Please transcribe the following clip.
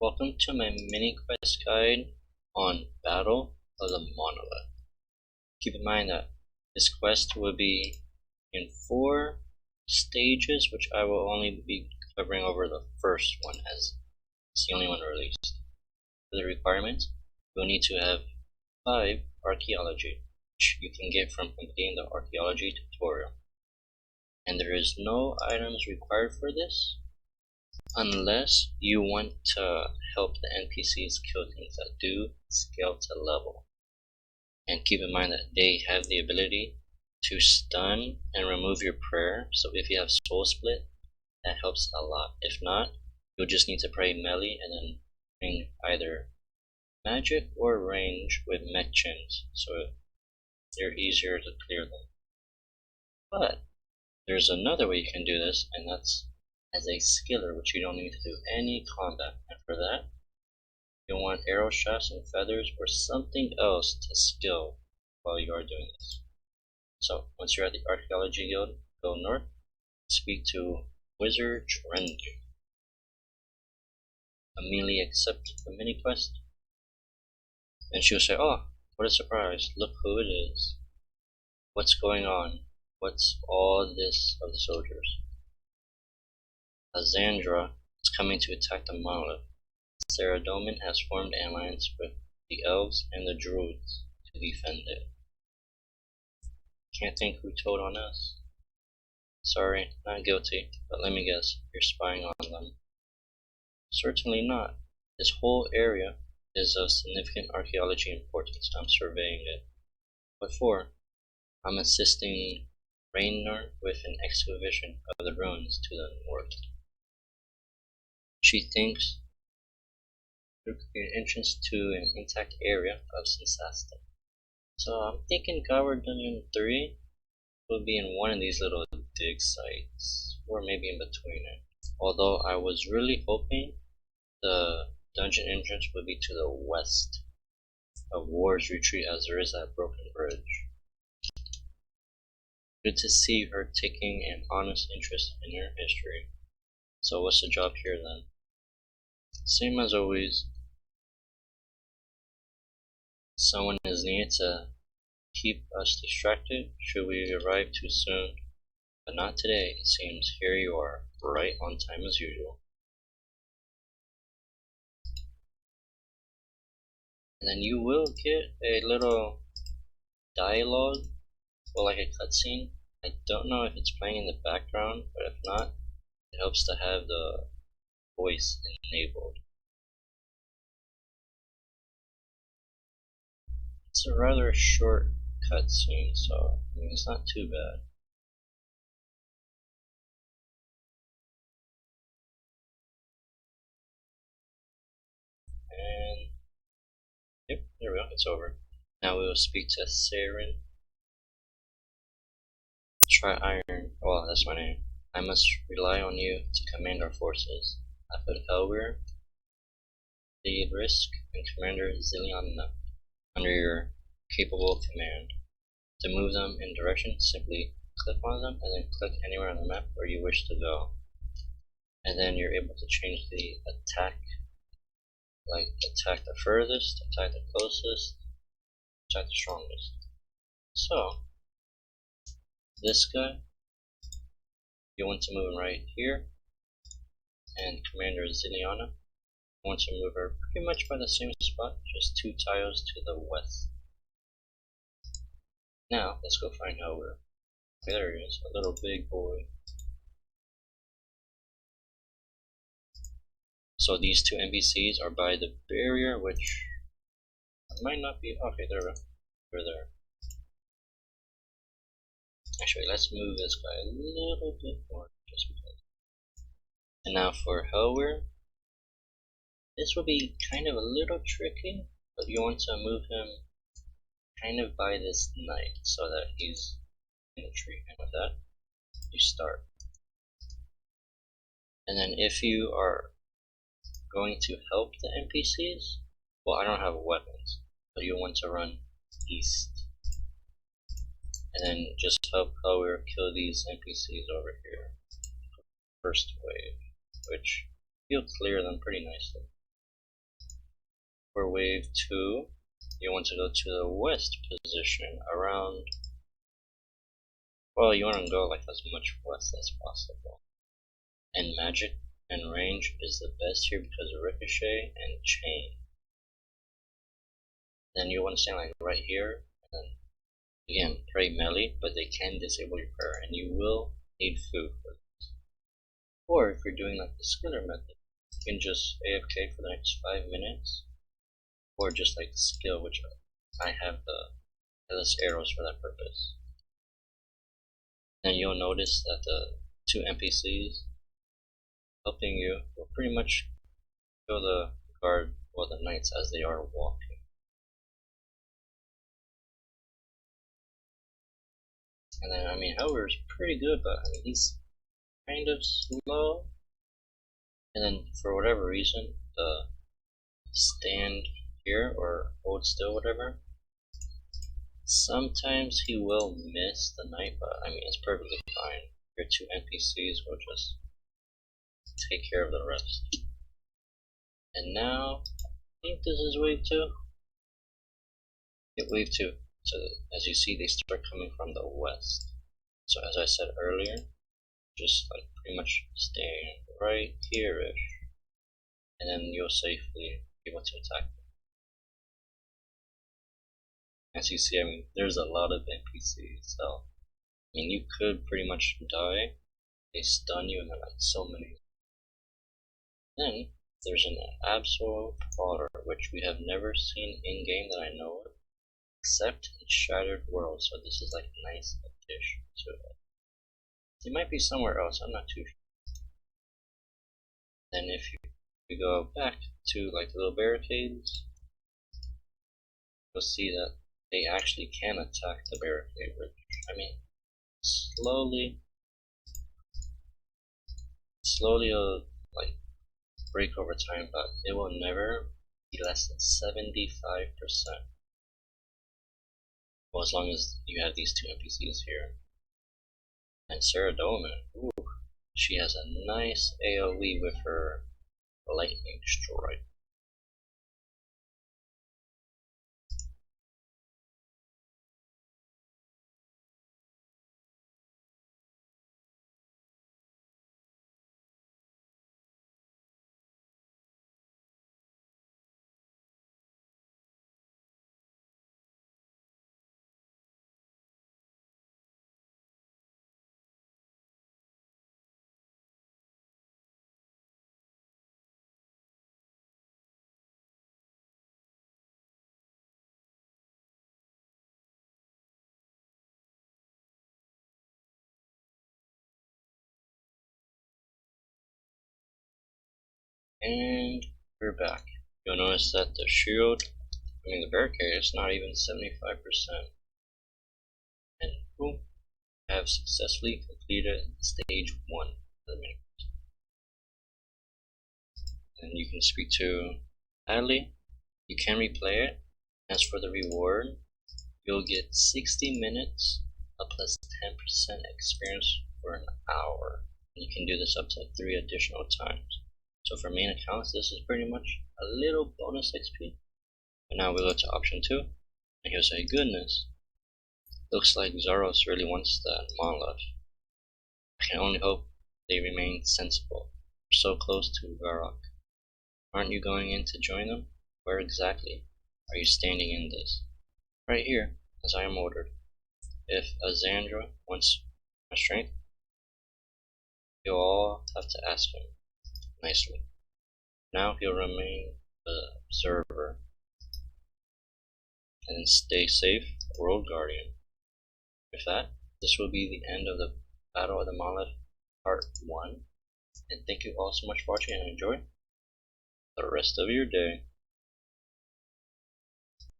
Welcome to my mini quest guide on Battle of the Monolith. Keep in mind that this quest will be in 4 stages, which I will only be covering over the first one as it's the only one released. For the requirements, you'll need to have 5 archaeology, which you can get from completing the archaeology tutorial. And there is no items required for this, unless you want to help the NPCs kill things that do scale to level. And keep in mind that they have the ability to stun and remove your prayer, so if you have soul split, that helps a lot. If not, you'll just need to pray melee and then bring either magic or range with mech chins, so they're easier to clear them. But there's another way you can do this, and that's as a skiller, which you don't need to do any combat. And for that, you'll want arrow shafts and feathers or something else to skill while you are doing this. So once you're at the archaeology guild, go north, speak to Wizard Trendu. Immediately accept the mini quest, and she'll say, "Oh, what a surprise! Look who it is! What's going on? What's all this of the soldiers?" Azandra is coming to attack the Monolith. Saradomin has formed an alliance with the elves and the druids to defend it. Can't think who told on us. Sorry, not guilty, but let me guess, you're spying on them. Certainly not. This whole area is of significant archaeology importance. I'm surveying it. What for? I'm assisting Raynor with an excavation of the ruins to the north. She thinks there could be an entrance to an intact area of Sinsasta. So I'm thinking Goward Dungeon 3 will be in one of these little dig sites, or maybe in between it. Although I was really hoping the dungeon entrance would be to the west of War's Retreat, as there is that broken bridge. Good to see her taking an honest interest in her history. So what's the job here then? Same as always. Someone is needed to keep us distracted should we arrive too soon. But not today, it seems. Here you are, right on time as usual. And then you will get a little dialogue, or like a cutscene. I don't know if it's playing in the background, but if not, it helps to have the voice enabled. It's a rather short cutscene, so I mean, it's not too bad. And yep, there we go, it's over. Now we will speak to Saren. Trye, well, that's my name. I must rely on you to command our forces. I put Helwer, the Risk, and Commander Zilliana under your capable command. To move them in direction, simply click on them and then click anywhere on the map where you wish to go. And then you're able to change the attack, like attack the furthest, attack the closest, attack the strongest. So, this guy, you want to move him right here, and Commander Zilliana, you want to move her pretty much by the same spot, just 2 tiles to the west. Now, let's go find Helwer. Okay, there he is, a little big boy. So these 2 NPCs are by the barrier, which might not be. Okay, there we go. We're there. Actually, let's move this guy a little bit more, just because. And now for Helwer, this will be kind of a little tricky, but you want to move him kind of by this knight so that he's in the tree. And with that, you start. And then if you are going to help the NPCs, well, I don't have weapons, but you'll want to run east. And then just help Helwer kill these NPCs over here. First wave, which you'll clear them pretty nicely. For wave 2, you want to go to the west position around, well, you want to go like as much west as possible. And magic and range is the best here because of ricochet and chain. Then you want to stand like right here, and then again, pray melee, but they can disable your prayer, and you will need food for this. Or if you're doing like the skiller method, you can just AFK for the next 5 minutes, or just like skill, which I have the endless arrows for that purpose. Then you'll notice that the 2 NPCs helping you will pretty much kill the guard or the knights as they are walking. And then, I mean, Helver is pretty good, but I mean, he's kind of slow. And then, for whatever reason, the stand here, or hold still, whatever, sometimes he will miss the knight, but I mean, it's perfectly fine. Your 2 NPCs will just take care of the rest. And now, I think this is wave 2. Yeah, wave 2. So as you see, they start coming from the west. So as I said earlier, just like pretty much stand right here-ish, and then you'll safely be able to attack them. As you see, I mean, there's a lot of NPCs, so I mean, you could pretty much die. They stun you, and they're like so many. Then there's an absolute plotter, which we have never seen in game that I know of, except in Shattered World. So this is like a nice addition to it. It might be somewhere else, I'm not too sure. Then if you go back to like the little barricades, you'll see that they actually can attack the barricade, which, I mean, slowly it'll like break over time, but it will never be less than 75%. Well, as long as you have these 2 NPCs here. And Ceradoma, ooh, she has a nice AoE with her lightning strike. And we're back. You'll notice that the shield, the barricade, is not even 75%. And boom, have successfully completed stage 1 of the mini. And you can speak to Adley. You can replay it. As for the reward, you'll get 60 minutes plus 10% experience for an hour. And you can do this up to 3 additional times. So for main accounts, this is pretty much a little bonus XP. And now we go to option 2, and he'll say, goodness, looks like Zaros really wants that Monolith. I can only hope they remain sensible. We're so close to Varrock. Aren't you going in to join them? Where exactly are you standing in this? Right here, as I am ordered. If Azandra wants my strength, you'll all have to ask him nicely. Now he'll remain the observer and stay safe, World Guardian. With that, this will be the end of the Battle of the Monolith Part 1. And thank you all so much for watching, and enjoy the rest of your day.